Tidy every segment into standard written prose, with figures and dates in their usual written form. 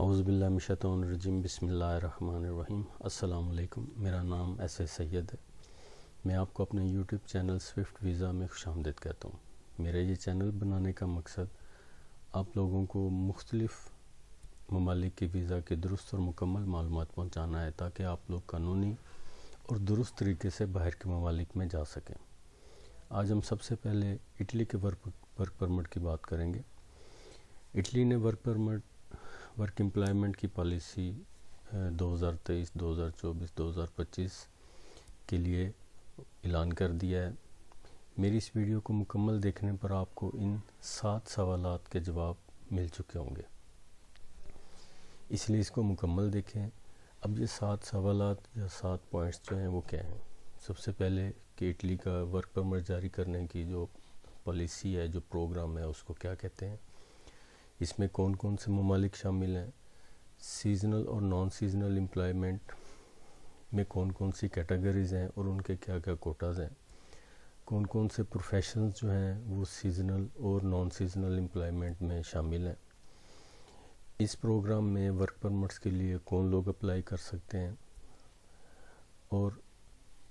اعوذ باللہ من الشیطان الرجیم بسم اللہ الرحمن الرحیم۔ السلام علیکم، میرا نام سید ہے۔ میں آپ کو اپنے یوٹیوب چینل سوئفٹ ویزا میں خوش آمدید کہتا ہوں۔ میرا یہ چینل بنانے کا مقصد آپ لوگوں کو مختلف ممالک کی ویزا کے درست اور مکمل معلومات پہنچانا ہے تاکہ آپ لوگ قانونی اور درست طریقے سے باہر کے ممالک میں جا سکیں۔ آج ہم سب سے پہلے اٹلی کے ورک پرمٹ کی بات کریں گے۔ اٹلی نے ورک امپلائمنٹ کی پالیسی 2023 2024 2025 کے لیے اعلان کر دیا ہے۔ میری اس ویڈیو کو مکمل دیکھنے پر آپ کو ان 7 سوالات کے جواب مل چکے ہوں گے، اس لیے اس کو مکمل دیکھیں۔ اب یہ 7 سوالات یا 7 پوائنٹس جو ہیں وہ کیا ہیں؟ سب سے پہلے کہ اٹلی کا ورک پرمٹ جاری کرنے کی جو پالیسی ہے، جو پروگرام ہے، اس کو کیا کہتے ہیں، اس میں کون کون سے ممالک شامل ہیں، سیزنل اور نان سیزنل امپلائمنٹ میں کون کون سی کیٹیگریز ہیں اور ان کے کیا کیا کوٹاز ہیں، کون کون سے پروفیشنز جو ہیں وہ سیزنل اور نان سیزنل امپلائمنٹ میں شامل ہیں، اس پروگرام میں ورک پرمٹس کے لیے کون لوگ اپلائی کر سکتے ہیں، اور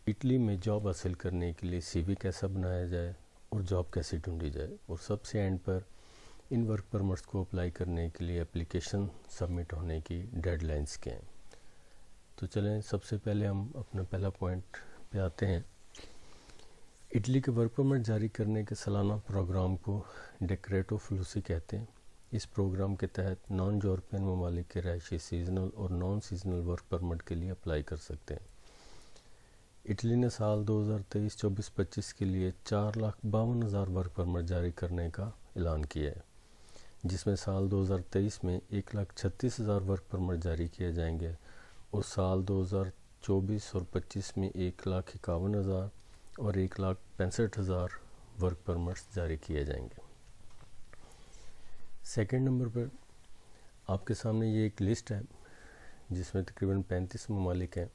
اٹلی میں جاب حاصل کرنے کے لیے سی وی کیسا بنایا جائے اور جاب کیسے ڈھونڈی جائے، اور سب سے and per in work permits کو اپلائی کرنے کے لیے اپلیکیشن سبمٹ ہونے کی ڈیڈ لائنز کے ہیں۔ تو چلیں سب سے پہلے ہم اپنا پہلا پوائنٹ پہ آتے ہیں۔ اٹلی کے ورک پرمٹ جاری کرنے کے سالانہ پروگرام کو ڈیکریٹو فلوسی کہتے ہیں۔ اس پروگرام کے تحت نان یورپین ممالک کے رہائشی سیزنل اور نان سیزنل ورک پرمٹ کے لیے اپلائی کر سکتے ہیں۔ اٹلی نے سال 2023-24-25 کے لیے 4,52,000 ورک پرمٹ جاری کرنے کا اعلان کیا ہے، جس میں سال 2023 میں 1,36,000 ورک پرمٹ جاری کیے جائیں گے اور سال 2024 اور 25 میں 1,51,000 اور 1,65,000 ورک پرمٹس جاری کیے جائیں گے۔ سیکنڈ نمبر پر آپ کے سامنے یہ ایک لسٹ ہے جس میں تقریباً 35 ممالک ہیں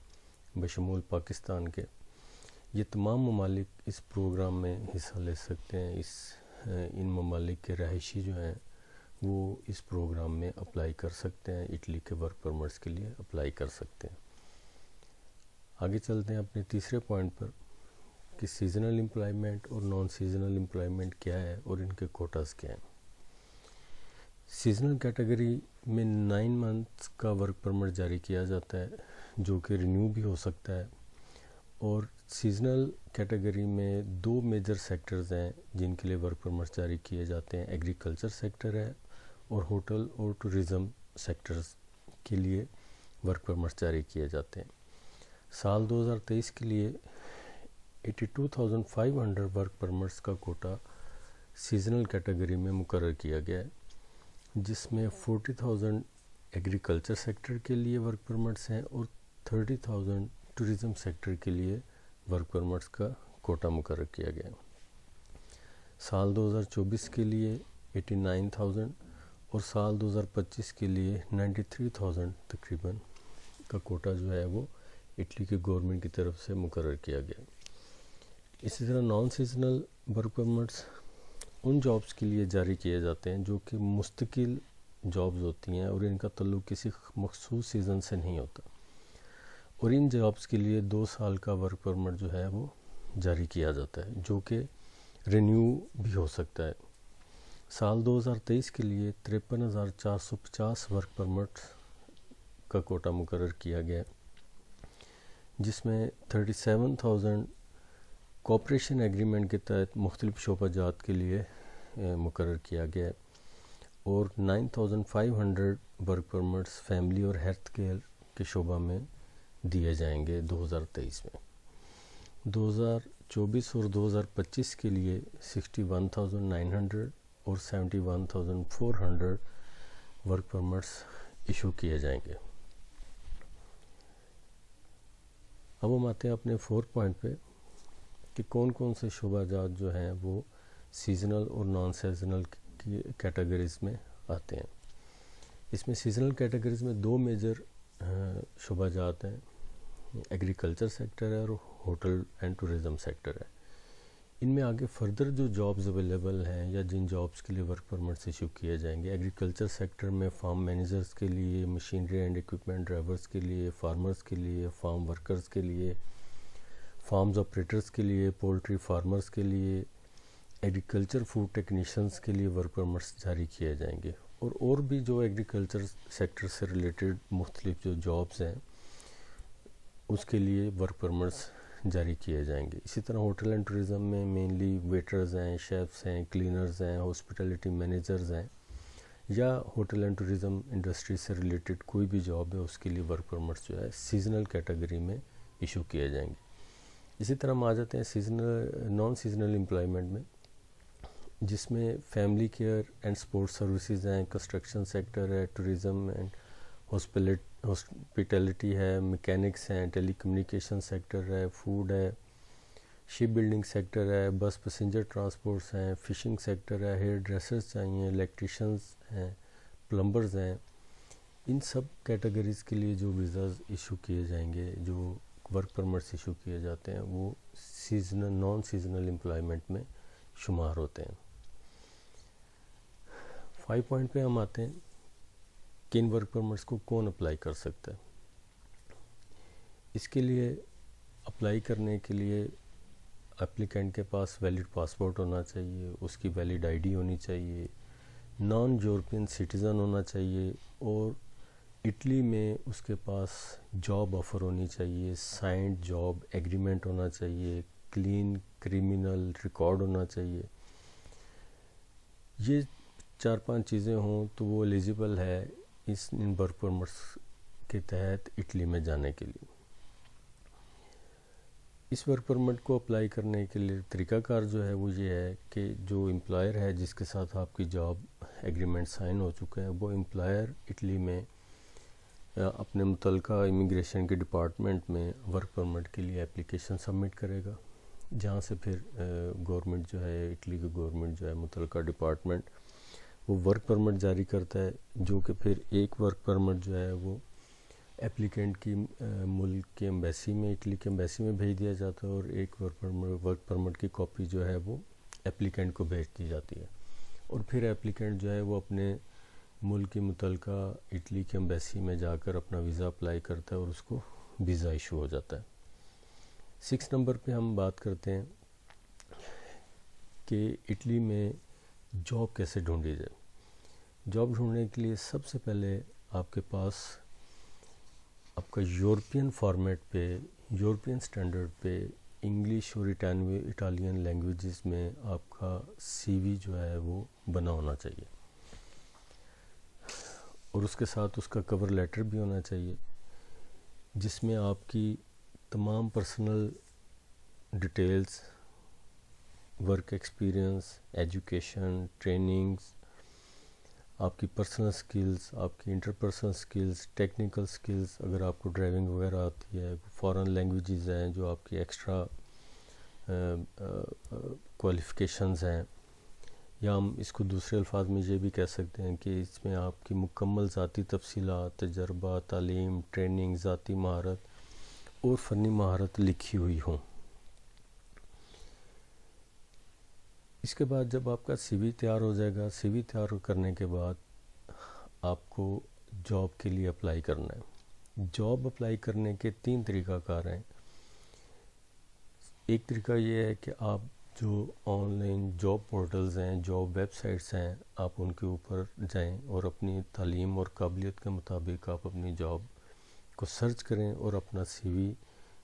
بشمول پاکستان کے۔ یہ تمام ممالک اس پروگرام میں حصہ لے سکتے ہیں۔ ان ممالک کے رہائشی جو ہیں وہ اس پروگرام میں اپلائی کر سکتے ہیں، اٹلی کے ورک پرمٹس کے لیے اپلائی کر سکتے ہیں۔ آگے چلتے ہیں اپنے تیسرے پوائنٹ پر کہ سیزنل امپلائمنٹ اور نان سیزنل امپلائمنٹ کیا ہے اور ان کے کوٹاز کیا ہیں۔ سیزنل کیٹیگری میں 9 منتھس کا ورک پرمٹ جاری کیا جاتا ہے جو کہ رینیو بھی ہو سکتا ہے، اور سیزنل کیٹیگری میں 2 میجر سیکٹرز ہیں جن کے لیے ورک پرمٹ جاری کیے جاتے ہیں۔ ایگریکلچر سیکٹر ہے اور ہوٹل اور ٹورزم سیکٹرز کے لیے ورک پرمٹ جاری کیے جاتے ہیں۔ سال 2023 کے لیے 82,500 ورک پرمٹس کا کوٹا سیزنل کیٹیگری میں مقرر کیا گیا ہے، جس میں 40,000 ایگریکلچر سیکٹر کے لیے ورک پرمٹس ہیں اور 30,000 ٹورزم سیکٹر کے لیے ورک پرمٹس کا کوٹا مقرر کیا گیا ہے۔ سال 2024 کے لیے 89,000 اور سال 2025 کے لیے 93,000 تقریباً کا کوٹا جو ہے وہ اٹلی کی گورنمنٹ کی طرف سے مقرر کیا گیا۔ اسی طرح نان سیزنل ورک پرمٹس ان جابز کے لیے جاری کیے جاتے ہیں جو کہ مستقل جابز ہوتی ہیں اور ان کا تعلق کسی مخصوص سیزن سے نہیں ہوتا، اور ان جابز کے لیے 2 سال کا ورک پرمٹ جو ہے وہ جاری کیا جاتا ہے جو کہ رینیو بھی ہو سکتا ہے۔ سال 2023 کے لیے 53,450 ورک پرمٹ کا کوٹا مقرر کیا گیا، جس میں 37,000 کوآپریشن ایگریمنٹ کے تحت مختلف شعبہ جات کے لیے مقرر کیا گیا، اور 9,500 ورک پرمٹس فیملی اور ہیلتھ کیئر کے شعبہ میں دیے جائیں گے 2023 میں۔ 2024 اور 2025 کے لیے 61,900 اور 71,400 ورک پرمٹس ایشو کیے جائیں گے۔ اب ہم آتے ہیں اپنے 4 پوائنٹ پہ کہ کون کون سے شعبہ جات جو ہیں وہ سیزنل اور نان سیزنل کی کیٹیگریز میں آتے ہیں۔ اس میں سیزنل کیٹیگریز میں 2 میجر شعبہ جات ہیں، ایگریکلچر سیکٹر ہے اور ہوٹل اینڈ ٹورزم سیکٹر ہے۔ ان میں آگے فردر جو جابز اویلیبل ہیں یا جن جابز کے لیے ورک پرمٹس ایشو کیے جائیں گے، ایگریکلچر سیکٹر میں فارم مینیجرز کے لیے، مشینری اینڈ ایکوپمنٹ ڈرائیورز کے لیے، فارمرز کے لیے، فارم ورکرز کے لیے، فارمز آپریٹرز کے لیے، پولٹری فارمرز کے لیے، ایگریکلچر فوڈ ٹیکنیشینز کے لیے ورک پرمٹس جاری کیے جائیں گے، اور بھی جو ایگریکلچر سیکٹر سے ریلیٹڈ مختلف جو جابز ہیں اس کے لیے ورک پرمٹس جاری کیے جائیں گے۔ اسی طرح ہوٹل اینڈ ٹورزم میں مینلی ویٹرز ہیں، شیفز ہیں، کلینرز ہیں، ہاسپٹیلٹی مینیجرز ہیں، یا ہوٹل اینڈ ٹورزم انڈسٹری سے ریلیٹڈ کوئی بھی جاب ہے اس کے لیے ورک پرمٹس جو ہے سیزنل کیٹیگری میں ایشو کیے جائیں گے۔ اسی طرح ہم آ جاتے ہیں نان سیزنل امپلائمنٹ میں، جس میں family care and support services ہیں، کنسٹرکشن سیکٹر ہے، ٹورزم اینڈ ہاسپٹیلٹی ہے، میکینکس ہیں، ٹیلی کمیونیکیشن سیکٹر ہے، فوڈ ہے، شپ بلڈنگ سیکٹر ہے، بس پیسنجر ٹرانسپورٹس ہیں، فشنگ سیکٹر ہے، ہیئر ڈریسرز چاہیے، الیکٹریشنز ہیں، پلمبرز ہیں۔ ان سب کیٹیگریز کے لیے جو ویزاز ایشو کیے جائیں گے، جو ورک پرمٹس ایشو کیے جاتے ہیں، وہ نان سیزنل امپلائمنٹ میں شمار ہوتے ہیں۔ 5 پوائنٹ پہ ہم آتے ہیں کہ ان ورک پرمٹس کو کون اپلائی کر سکتا ہے۔ اس کے لیے اپلائی کرنے کے لیے اپلیکینٹ کے پاس ویلڈ پاسپورٹ ہونا چاہیے، اس کی ویلڈ آئی ڈی ہونی چاہیے، نان یورپین سٹیزن ہونا چاہیے، اور اٹلی میں اس کے پاس جاب آفر ہونی چاہیے، سائنڈ جاب ایگریمنٹ ہونا چاہیے، کلین کرمینل ریکارڈ ہونا چاہیے۔ یہ 4-5 چیزیں ہوں تو وہ ایلیجیبل ہے ان ورک پرمٹس کے تحت اٹلی میں جانے کے لیے۔ اس ورک پرمٹ کو اپلائی کرنے کے لیے طریقہ کار جو ہے وہ یہ ہے کہ جو امپلائر ہے جس کے ساتھ آپ کی جاب ایگریمنٹ سائن ہو چکا ہے، وہ امپلائر اٹلی میں اپنے متعلقہ امیگریشن کے ڈپارٹمنٹ میں ورک پرمٹ کے لیے اپلیکیشن سبمٹ کرے گا، جہاں سے پھر گورنمنٹ جو ہے، اٹلی کی گورنمنٹ جو ہے، متعلقہ ڈپارٹمنٹ وہ ورک پرمٹ جاری کرتا ہے، جو کہ پھر ایک ورک پرمٹ جو ہے وہ اپلیکینٹ کی ملک کے ایمبیسی میں، اٹلی کے ایمبیسی میں بھیج دیا جاتا ہے، اور ایک ورک پرمٹ کی کاپی جو ہے وہ اپلیکینٹ کو بھیج دی جاتی ہے، اور پھر اپلیکینٹ جو ہے وہ اپنے ملک کی متعلقہ اٹلی کے ایمبیسی میں جا کر اپنا ویزا اپلائی کرتا ہے اور اس کو ویزا ایشو ہو جاتا ہے۔ 6 نمبر پہ ہم بات کرتے ہیں کہ اٹلی میں جاب کیسے ڈھونڈی جائے۔ جاب ڈھونڈنے کے لیے سب سے پہلے آپ کے پاس آپ کا یورپین فارمیٹ پہ، یورپین سٹینڈرڈ پہ، انگلش اور اٹالین لینگویجز میں آپ کا سی وی جو ہے وہ بنا ہونا چاہیے، اور اس کے ساتھ اس کا کور لیٹر بھی ہونا چاہیے، جس میں آپ کی تمام personal details, work experience, education, trainings, آپ کی پرسنل سکلز، آپ کی انٹرپرسنل سکلز، ٹیکنیکل سکلز، اگر آپ کو ڈرائیونگ وغیرہ آتی ہے، فارن لینگویجز ہیں جو آپ کی ایکسٹرا کوالیفیکیشنز ہیں، یا ہم اس کو دوسرے الفاظ میں یہ بھی کہہ سکتے ہیں کہ اس میں آپ کی مکمل ذاتی تفصیلات، تجربہ، تعلیم، ٹریننگ، ذاتی مہارت اور فنی مہارت لکھی ہوئی ہوں۔ اس کے بعد جب آپ کا سی وی تیار ہو جائے گا، سی وی تیار کرنے کے بعد آپ کو جاب کے لیے اپلائی کرنا ہے۔ جاب اپلائی کرنے کے 3 طریقہ کار ہیں۔ ایک طریقہ یہ ہے کہ آپ جو آن لائن جاب پورٹلز ہیں، جاب ویب سائٹس ہیں، آپ ان کے اوپر جائیں اور اپنی تعلیم اور قابلیت کے مطابق آپ اپنی جاب کو سرچ کریں اور اپنا سی وی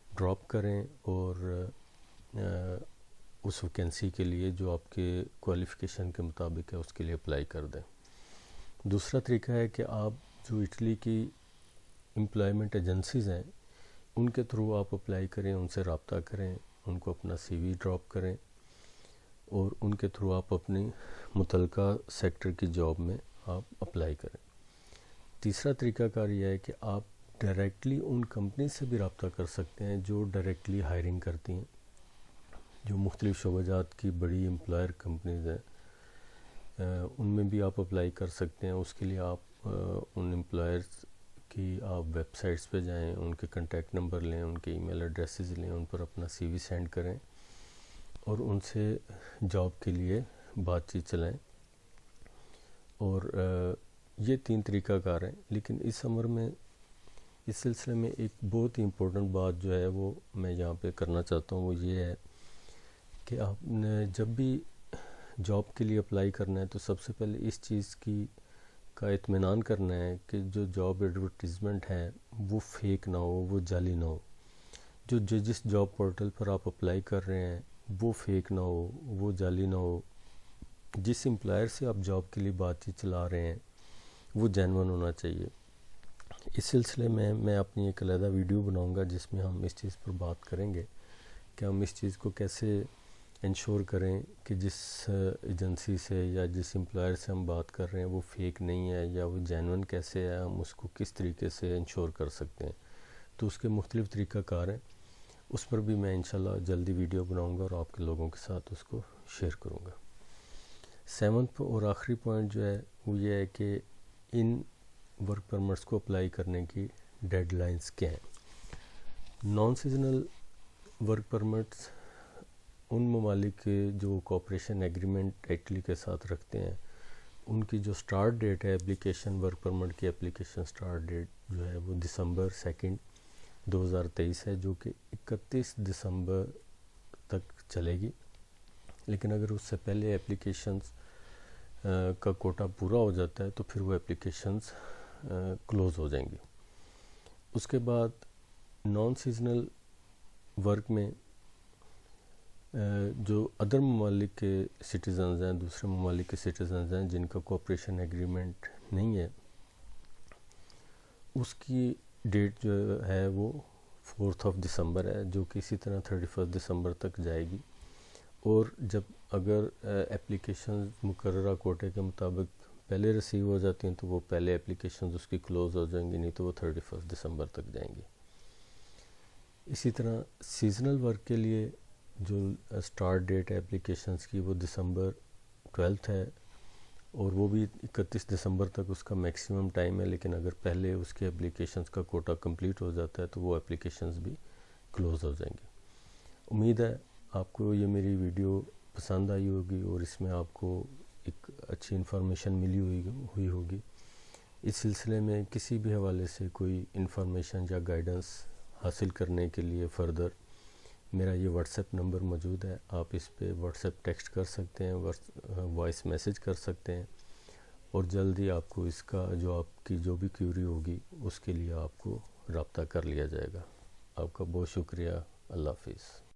ڈراپ کریں، اور اس ویکینسی کے لیے جو آپ کے کوالیفیکیشن کے مطابق ہے اس کے لیے اپلائی کر دیں۔ دوسرا طریقہ ہے کہ آپ جو اٹلی کی امپلائمنٹ ایجنسیز ہیں ان کے تھرو آپ اپلائی کریں، ان سے رابطہ کریں، ان کو اپنا سی وی ڈراپ کریں، اور ان کے تھرو آپ اپنی متعلقہ سیکٹر کی جاب میں آپ اپلائی کریں۔ تیسرا طریقہ کار یہ ہے کہ آپ ڈائریکٹلی ان کمپنی سے بھی رابطہ کر سکتے ہیں جو ڈائریکٹلی ہائرنگ کرتی ہیں، جو مختلف شعبہ جات کی بڑی امپلائر کمپنیز ہیں، ان میں بھی آپ اپلائی کر سکتے ہیں۔ اس کے لیے آپ ان امپلائرز کی آپ ویب سائٹس پہ جائیں، ان کے کنٹیکٹ نمبر لیں، ان کے ای میل ایڈریسز لیں، ان پر اپنا سی وی سینڈ کریں، اور ان سے جاب کے لیے بات چیت چلائیں. اور یہ 3 طریقہ کار ہیں. لیکن اس عمر میں اس سلسلے میں ایک بہت ہی امپورٹنٹ بات جو ہے وہ میں یہاں پہ کرنا چاہتا ہوں، وہ یہ ہے کہ آپ نے جب بھی جاب کے لیے اپلائی کرنا ہے تو سب سے پہلے اس چیز کا اطمینان کرنا ہے کہ جو جاب ایڈورٹیزمنٹ ہے وہ فیک نہ ہو، وہ جعلی نہ ہو. جس جاب پورٹل پر آپ اپلائی کر رہے ہیں وہ فیک نہ ہو، وہ جعلی نہ ہو. جس امپلائر سے آپ جاب کے لیے بات چیت چلا رہے ہیں وہ جینون ہونا چاہیے. اس سلسلے میں اپنی ایک علیحدہ ویڈیو بناؤں گا جس میں ہم اس چیز پر بات کریں گے کہ ہم اس چیز کو کیسے انشور کریں کہ جس ایجنسی سے یا جس امپلائر سے ہم بات کر رہے ہیں وہ فیک نہیں ہے یا وہ جینون کیسے ہے، ہم اس کو کس طریقے سے انشور کر سکتے ہیں. تو اس کے مختلف طریقہ کار ہیں، اس پر بھی میں انشاءاللہ جلدی ویڈیو بناؤں گا اور آپ کے لوگوں کے ساتھ اس کو شیئر کروں گا. 7 اور آخری پوائنٹ جو ہے وہ یہ ہے کہ ان ورک پرمٹس کو اپلائی کرنے کی ڈیڈ لائنز کیا ہیں. نان سیزنل ورک پرمٹس ان ممالک کے جو کوآپریشن ایگریمنٹ اٹلی کے ساتھ رکھتے ہیں ان کی جو سٹارٹ ڈیٹ ہے اپلیکیشن ورک پرمٹ کی اپلیکیشن سٹارٹ ڈیٹ جو ہے وہ دسمبر 2 2023 ہے، جو کہ 31 دسمبر تک چلے گی. لیکن اگر اس سے پہلے اپلیکیشنز کا کوٹا پورا ہو جاتا ہے تو پھر وہ اپلیکیشنز کلوز ہو جائیں گی. اس کے بعد نان سیزنل ورک میں جو ادر ممالک کے سٹیزنز ہیں، دوسرے ممالک کے سٹیزنز ہیں جن کا کوآپریشن ایگریمنٹ نہیں ہے، اس کی ڈیٹ جو ہے وہ 4 دسمبر ہے، جو کہ اسی طرح 31 دسمبر تک جائے گی. اور جب اگر اپلیکیشن مقررہ کوٹے کے مطابق پہلے ریسیو ہو جاتی ہیں تو وہ پہلے اپلیکیشنز اس کی کلوز ہو جائیں گی، نہیں تو وہ 31 دسمبر تک جائیں گی. اسی طرح سیزنل ورک کے لیے جو سٹارٹ ڈیٹ ہے اپلیکیشنز کی وہ دسمبر 12 ہے، اور وہ بھی 31 دسمبر تک اس کا میکسیمم ٹائم ہے. لیکن اگر پہلے اس کے اپلیکیشنز کا کوٹا کمپلیٹ ہو جاتا ہے تو وہ اپلیکیشنز بھی کلوز ہو جائیں گی. امید ہے آپ کو یہ میری ویڈیو پسند آئی ہوگی اور اس میں آپ کو ایک اچھی انفارمیشن ملی ہوئی ہوگی. اس سلسلے میں کسی بھی حوالے سے کوئی انفارمیشن یا گائیڈنس حاصل کرنے کے لیے فردر میرا یہ واٹس ایپ نمبر موجود ہے، آپ اس پہ واٹس ایپ ٹیکسٹ کر سکتے ہیں، وائس میسیج کر سکتے ہیں، اور جلدی آپ کو اس کا جو آپ کی جو بھی کیوری ہوگی اس کے لیے آپ کو رابطہ کر لیا جائے گا. آپ کا بہت شکریہ. اللہ حافظ.